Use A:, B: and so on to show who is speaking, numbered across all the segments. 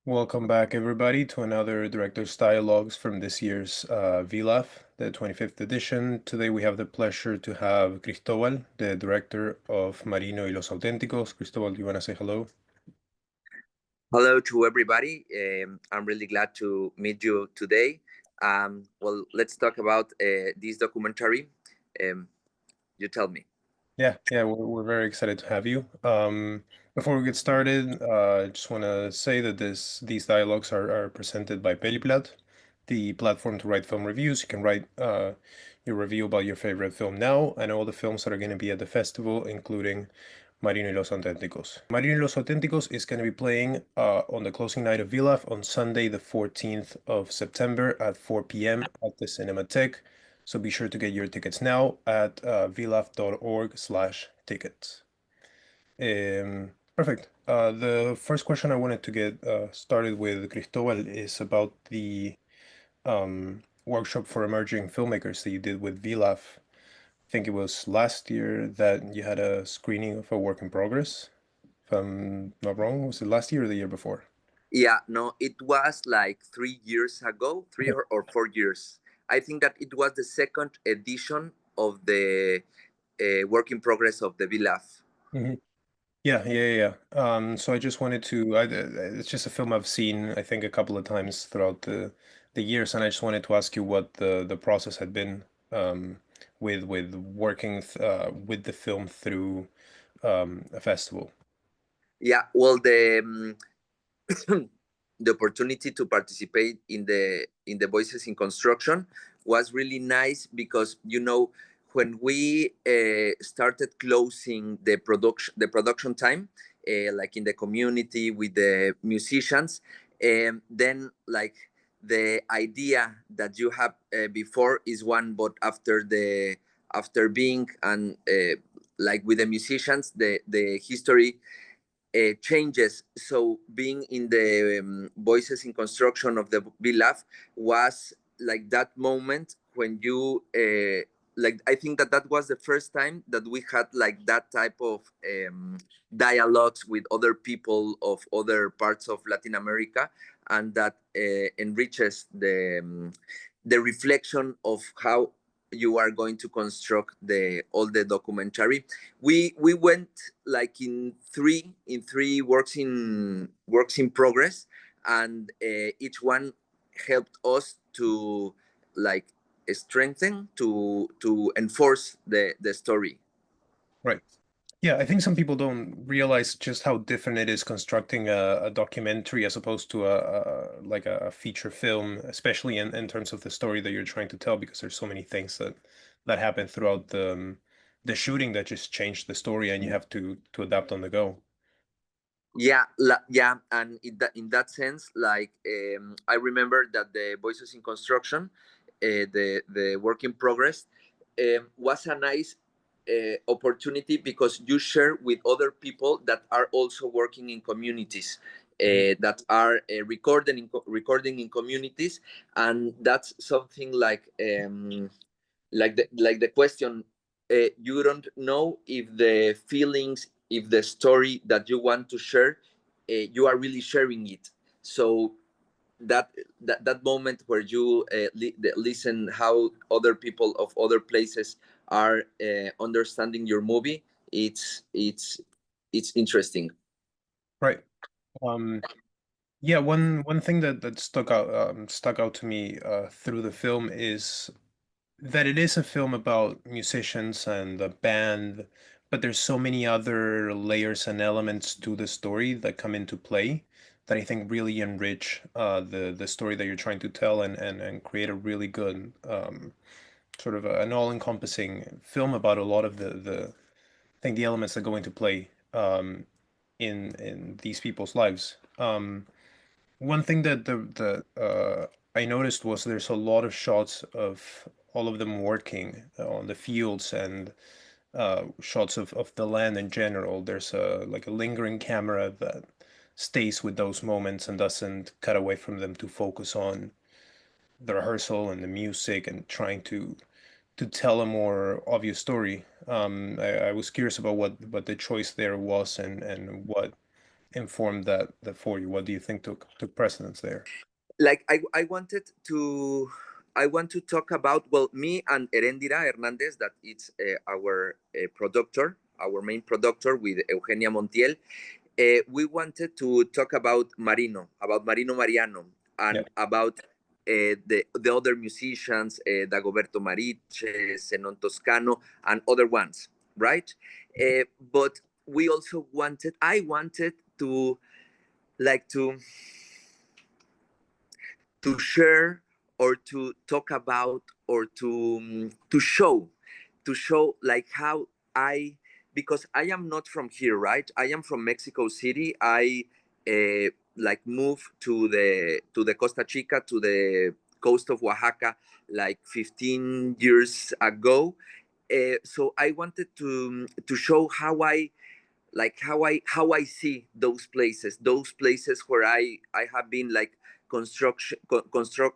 A: Welcome back, everybody, to another Director's Dialogues from this year's VLAF, the 25th edition. Today we have the pleasure to have Cristobal, the director of Marino y los Auténticos. Cristobal, do you want to say hello?
B: Hello to everybody. I'm really glad to meet you today. Well, let's talk about this documentary. You tell me.
A: Yeah, we're very excited to have you. Before we get started, I just want to say that these dialogues are presented by Peliplat, the platform to write film reviews. You can write your review about your favorite film now and all the films that are going to be at the festival, including Marino y los Auténticos. Marino y los Auténticos is going to be playing on the closing night of VLAF on Sunday, the 14th of September at 4 p.m. at the Cinematheque. So be sure to get your tickets now at vlaf.org/tickets. Perfect. The first question I wanted to get started with, Cristobal, is about the workshop for emerging filmmakers that you did with VLAF. I think it was last year that you had a screening of a work in progress. If I'm not wrong, was it last year or the year before?
B: Yeah, no, it was like 3 years ago, three
A: Okay.
B: or 4 years. I think that it was the second edition of the work in progress of the VLAF.
A: Mhm. Yeah. So I just wanted to, it's just a film I've seen, I think, a couple of times throughout the years, and I just wanted to ask you what the process had been with working with the film through a festival.
B: Yeah, well, the opportunity to participate in the Voices in Construction was really nice because when we started closing the production time, like in the community with the musicians, then like the idea that you have before is one, but after being and like with the musicians, the history changes. So being in the Voices in Construction of the VLAF was like that moment when you like, I think that was the first time that we had like that type of dialogues with other people of other parts of Latin America, and that enriches the reflection of how you are going to construct the all the documentary. We went like in three works in progress, and each one helped us to like strengthen to enforce the story.
A: Right. Yeah, I think some people don't realize just how different it is constructing a documentary as opposed to like a feature film, especially in terms of the story that you're trying to tell, because there's so many things that happen throughout the shooting that just change the story, and you have to adapt on the go.
B: Yeah, and in that sense, like I remember that the Voices in Construction, the work in progress, was a nice opportunity because you share with other people that are also working in communities,
A: Mhm.
B: that are recording in communities, and that's something like the question, you don't know if the feelings, if the story that you want to share, you are really sharing it. So that moment where you listen how other people of other places are understanding your movie, it's interesting.
A: Right. Um, yeah, one thing that stuck out to me through the film is that it is a film about musicians and a band, but there's so many other layers and elements to the story that come into play that I think really enrich the story that you're trying to tell, and create a really good sort of an all-encompassing film about a lot of the I think the elements that go into play in these people's lives. One thing that the I noticed was there's a lot of shots of all of them working on the fields, and shots of the land in general. There's a like a lingering camera that stays with those moments and doesn't cut away from them to focus on the rehearsal and the music and trying to tell a more obvious story. I was curious about what the choice there was, and what informed that for you? What do you think took precedence there?
B: Like I want to talk about, well, me and Erendira Hernandez, that it's our producer, our main producer with Eugenia Montiel. We wanted to talk about Marino Mariano,
A: Yeah.
B: and about the other musicians, Dagoberto Mariche, Zenon Toscano, and other ones, right? But we also I wanted to, like, to share, or to talk about, or to show like how I, because I am not from here, right? I am from Mexico City. I like moved to the Costa Chica, to the coast of Oaxaca, like 15 years ago. So I wanted to show how I, like, how I see those places where I have been, like, constructing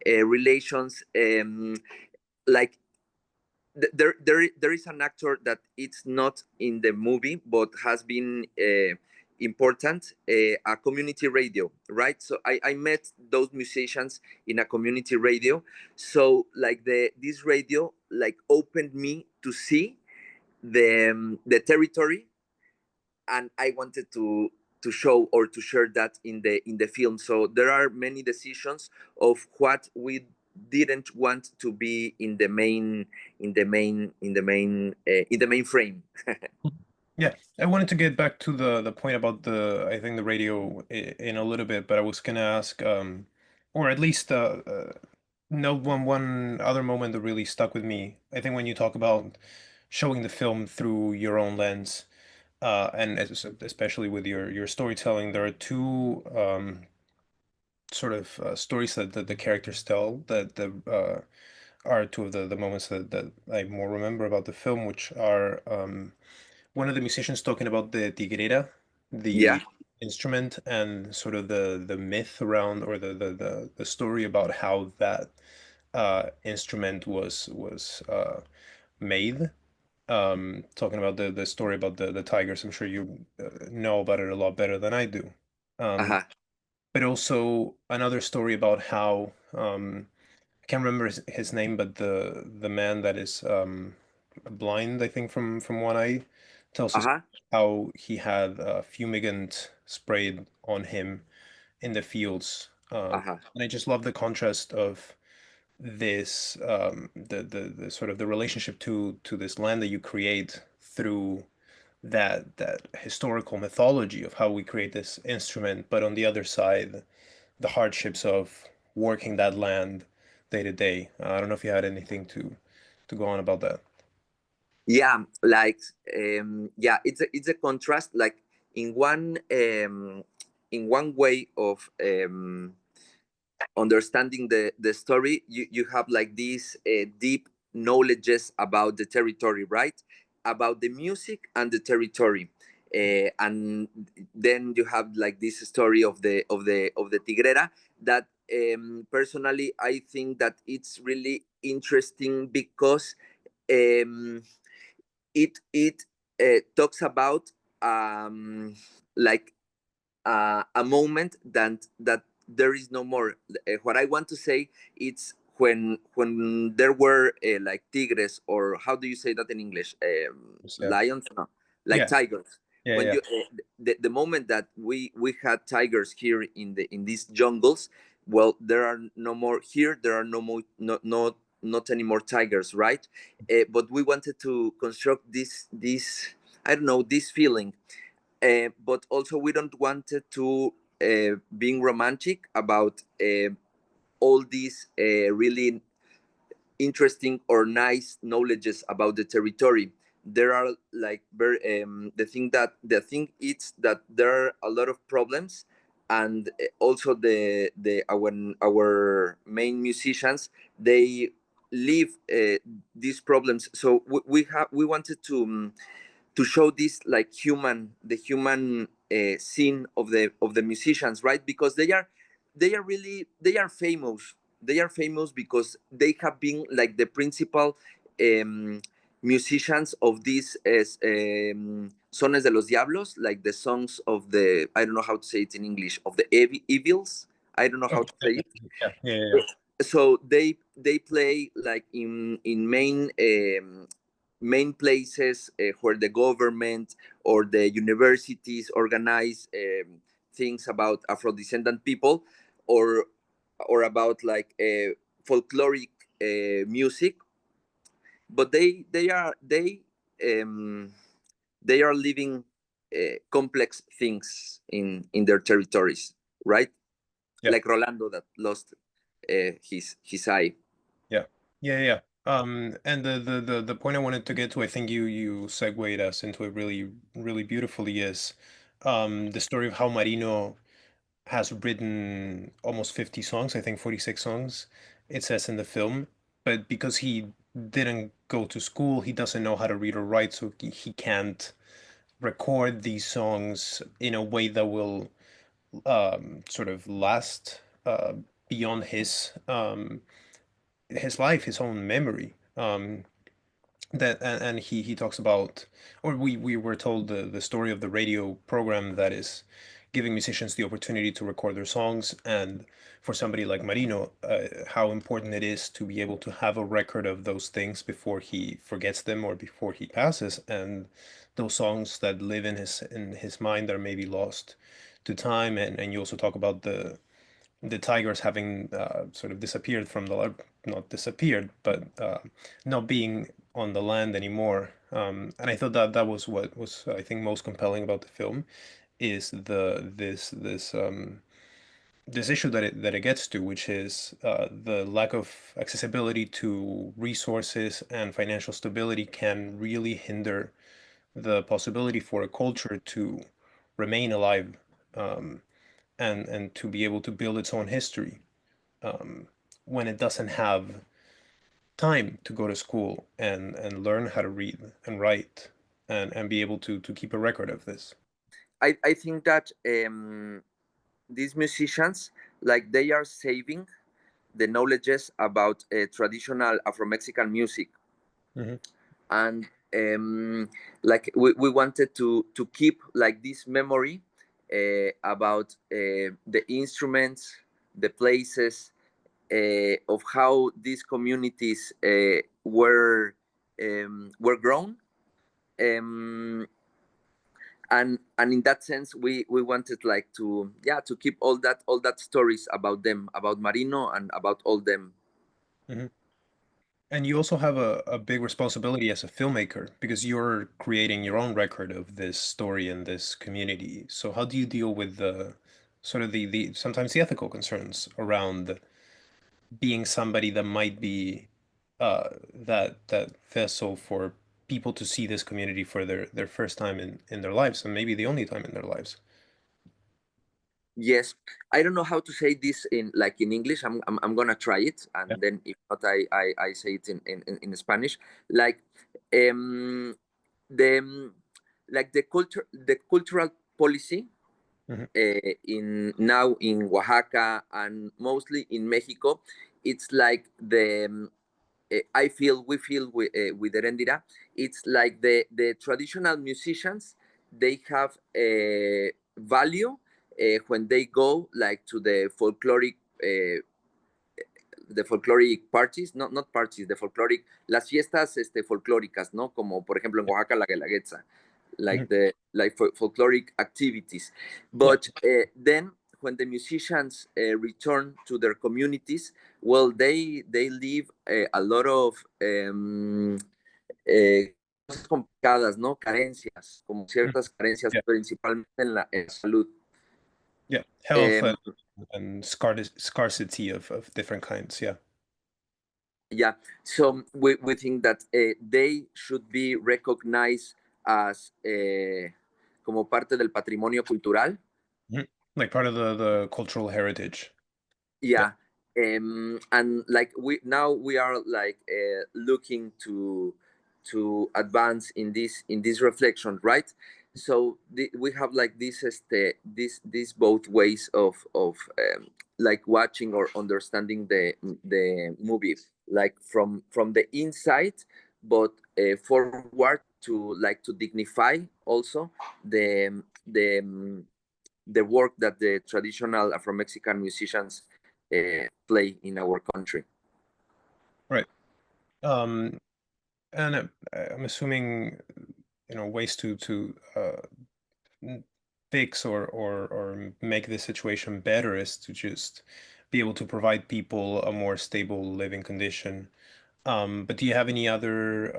B: relations, like, there is an actor that it's not in the movie but has been important, a community radio, right? So I met those musicians in a community radio. So, like, this radio, like, opened me to see the territory, and I wanted to show, or to share that in the film. So there are many decisions of what we didn't want to be in the main frame.
A: Yeah, I wanted to get back to the point about I think the radio in a little bit, but I was gonna ask, or at least no one other moment that really stuck with me. I think when you talk about showing the film through your own lens, and especially with your storytelling, there are two sort of stories that the characters tell that are two of the moments that I more remember about the film, which are one of the musicians talking about the tigrera,
B: Yeah.
A: the instrument, and sort of the myth around, or the story about how that instrument was made. Talking about the story about the tigers. I'm sure you know about it a lot better than I do. Um,
B: Uh-huh.
A: but also another story about how I can't remember his name, but the man that is blind, I think, from one eye, tells us
B: Uh-huh.
A: how he had a fumigant sprayed on him in the fields.
B: Uh-huh.
A: And I just love the contrast of this the sort of the relationship to this land that you create through that historical mythology of how we create this instrument, but on the other side, the hardships of working that land day to day. I don't know if you had anything to go on about that.
B: Yeah, like, yeah, it's a contrast, like, in one way of understanding the story, you have, like, these deep knowledges about the territory, right? About the music and the territory. And then you have, like, this story of the tigrera, that personally I think that it's really interesting, because um, it talks about, like, a moment that there is no more. What I want to say, it's when there were, like, tigres, or how do you say that in English?
A: Yeah,
B: Lions, no, like
A: yeah,
B: tigers.
A: yeah,
B: When
A: yeah.
B: you the moment that we had tigers here in these jungles, well, there are no more here. There are no more, not any more tigers, right? But we wanted to construct this, I don't know, this feeling, but also we don't want it to being romantic about all these really interesting or nice knowledges about the territory. There are, like, very, the thing is that there are a lot of problems, and also the our main musicians, they live these problems. So we wanted to show this, like, the human scene of the musicians, right? Because they are famous. They are famous because they have been, like, the principal um, musicians of these Sones de los Diablos, like the songs of the, I don't know how to say it in English, of the evils. I don't know how
A: Oh,
B: to say it.
A: yeah, yeah, yeah.
B: So they play like in main places where the government or the universities organize things about Afro-descendant people, or about like folkloric music. But um, they are living complex things in their territories, right?
A: Yeah.
B: Like Rolando that lost his eye.
A: Yeah. Yeah, yeah. And the point I wanted to get to, I think you segued us into it really beautifully, is the story of how Marino has written almost 50 songs, I think 46 songs, it says in the film. But because he didn't go to school, he doesn't know how to read or write, so he can't record these songs in a way that will sort of last beyond his life, his own memory. That and he talks about, or we were told the story of the radio program that is giving musicians the opportunity to record their songs, and for somebody like Marino, how important it is to be able to have a record of those things before he forgets them or before he passes, and those songs that live in his mind are maybe lost to time. And you also talk about the tigers having sort of disappeared from not disappeared, but not being on the land anymore. And I thought that that was what was, I think, most compelling about the film, is this issue that it gets to, which is the lack of accessibility to resources and financial stability can really hinder the possibility for a culture to remain alive, um, and to be able to build its own history, um, when it doesn't have time to go to school and learn how to read and write and be able to keep a record of this.
B: I think that these musicians, like they are saving the knowledges about traditional Afro-Mexican music,
A: Hmm.
B: and like we wanted to keep like this memory about the instruments, the places, of how these communities were grown. Um, and in that sense we wanted like to, yeah, to keep all that stories about them, about Marino and about all them.
A: Hmm. And you also have a big responsibility as a filmmaker because you're creating your own record of this story and this community. So how do you deal with the sort of the sometimes the ethical concerns around being somebody that might be that vessel for people to see this community for their first time in their lives, and maybe the only time in their lives?
B: Yes, I don't know how to say this in like in English. I'm gonna try it,
A: Yeah.
B: and then if not, I say it in Spanish. Like um the like the cultural policy
A: Hmm.
B: in now in Oaxaca and mostly in Mexico. It's like the I feel we feel with Erendira. It's like the traditional musicians, they have a value when they go like to the folkloric parties, not parties, the folkloric, las fiestas folclóricas, ¿no? Como por ejemplo en Oaxaca la Guelaguetza,
A: Hmm.
B: like the like folkloric activities.
A: Yeah.
B: But then when the musicians return to their communities, well, they leave a lot of cosas complicadas, ¿no? Carencias, como
A: Mhm.
B: ciertas carencias,
A: Yeah.
B: principalmente en la salud.
A: Yeah. Health
B: Um,
A: and scarcity of different kinds. Yeah.
B: Yeah, so we think that they should be recognized as como parte del patrimonio cultural.
A: Mhm. Like part of the cultural heritage. Yeah.
B: Yeah, and like we are like looking to advance in this reflection, right? So we have like this both ways of like watching or understanding the movie, like from the inside, but forward to dignify also the work that the traditional Afro-Mexican musicians play in our country.
A: Right. And I'm assuming, ways to fix or make the situation better is to just be able to provide people a more stable living condition. But do you have any other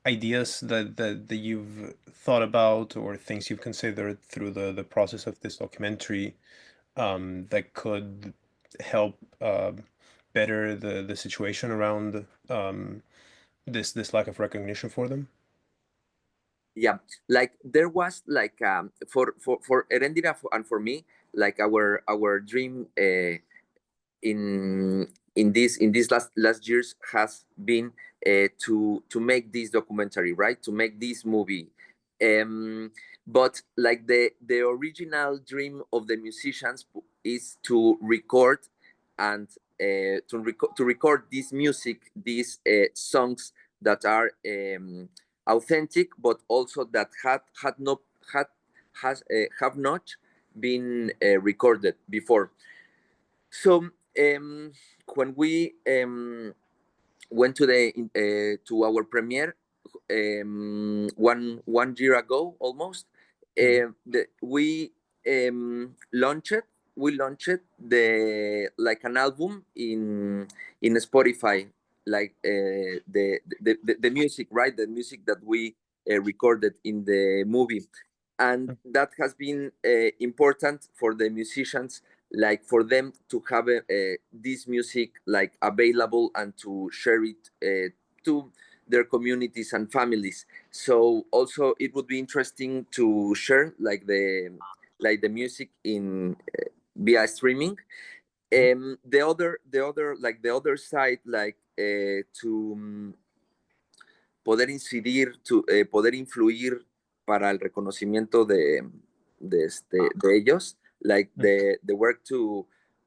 A: ideas that you've thought about or things you've considered through the process of this documentary that could help better the situation around this lack of recognition for them?
B: Yeah, like there was like for Erendira and for me, like our dream in these last years has been to make this documentary, right, to make this movie. But like the original dream of the musicians is to record and to record this music, these songs that are authentic, but also that had not had has have not been recorded before. So when we went to the to our premiere one year ago almost,
A: Mhm.
B: launched we launched the like an album in Spotify, like the music, right, the music that we recorded in the movie, and that has been important for the musicians, like for them to have this music like available and to share it to their communities and families. So also it would be interesting to share like the music in via streaming. The other side, like to poder incidir, poder influir para el reconocimiento de ellos, like the work to,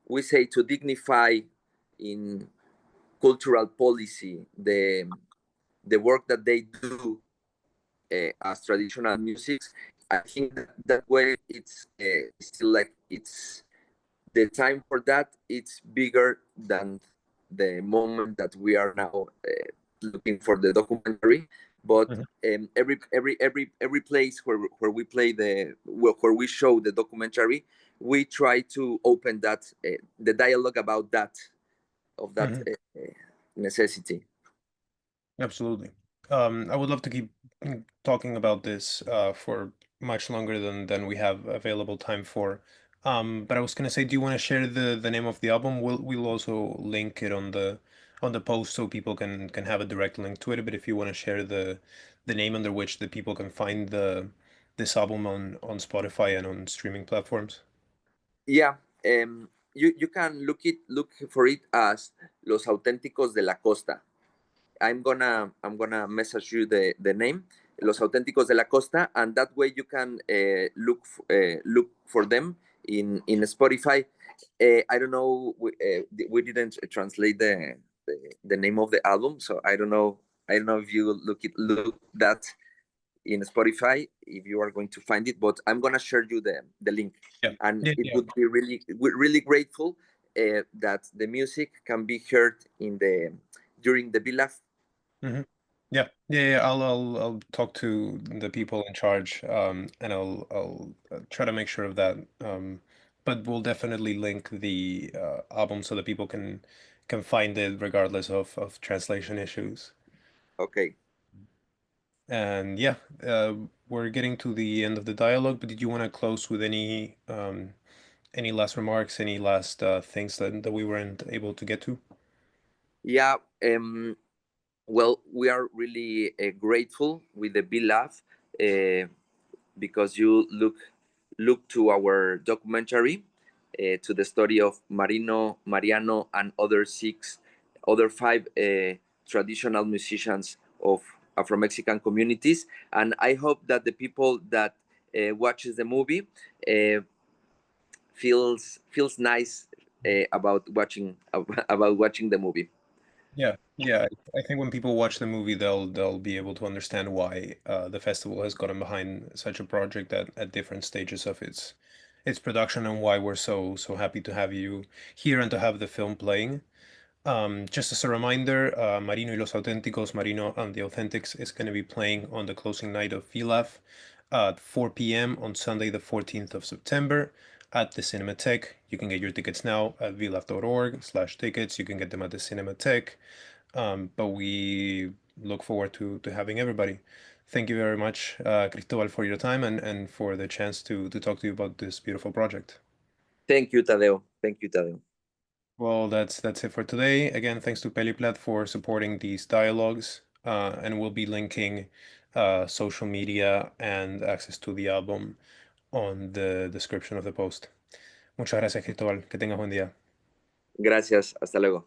B: we say, to dignify in cultural policy the work that they do as traditional musics. I think that way it's still like it's the time for that. It's bigger than the moment that we are now looking for the documentary. But
A: Mhm.
B: every place where we play where we show the documentary, we try to open that the dialogue about that of that
A: Mhm.
B: necessity.
A: Absolutely. I would love to keep talking about this for much longer than we have available time for. But I was gonna say, do you want to share the name of the album? We'll also link it on the post so people can have a direct link to it. But if you want to share the name under which the people can find the this album on Spotify and on streaming platforms.
B: Yeah, you can look for it as Los Auténticos de la Costa. I'm gonna message you the name, Los Auténticos de la Costa, and that way you can look for them in Spotify. I don't know, we didn't translate the name of the album, so I don't know if you look that in Spotify if you are going to find it, but I'm gonna share you the link,
A: Yeah.
B: and
A: Yeah.
B: it
A: Yeah.
B: would be really grateful that the music can be heard in the during the Bilaf.
A: Hmm. Yeah, yeah, yeah. I'll talk to the people in charge, and I'll try to make sure of that. But we'll definitely link the album so that people can find it regardless of translation issues.
B: Okay.
A: And yeah, we're getting to the end of the dialogue. But did you want to close with any last remarks, any last things that we weren't able to get to?
B: Yeah. Well, we are really grateful with the Bilaf because you look to our documentary, to the story of Marino Mariano and other five traditional musicians of Afro-Mexican communities. And I hope that the people that watches the movie feels nice about watching the movie.
A: Yeah, yeah. I think when people watch the movie, they'll be able to understand why the festival has gotten behind such a project at different stages of its production, and why we're so happy to have you here and to have the film playing. Just as a reminder, Marino y los Auténticos, Marino and the Authentics is going to be playing on the closing night of VLAF at 4 p.m. on Sunday, the 14th of September at the Cinematheque. You can get your tickets now at vlaf.org/tickets. You can get them at the Cinematheque. But we look forward to having everybody. Thank you very much, Cristobal, for your time and for the chance to talk to you about this beautiful project.
B: Thank you, Tadeo. Thank you, Tadeo.
A: Well, that's it for today. Again, thanks to Peliplat for supporting these dialogues, and we'll be linking social media and access to the album on the description of the post. Muchas gracias, Cristóbal. Que tengas buen día.
B: Gracias. Hasta luego.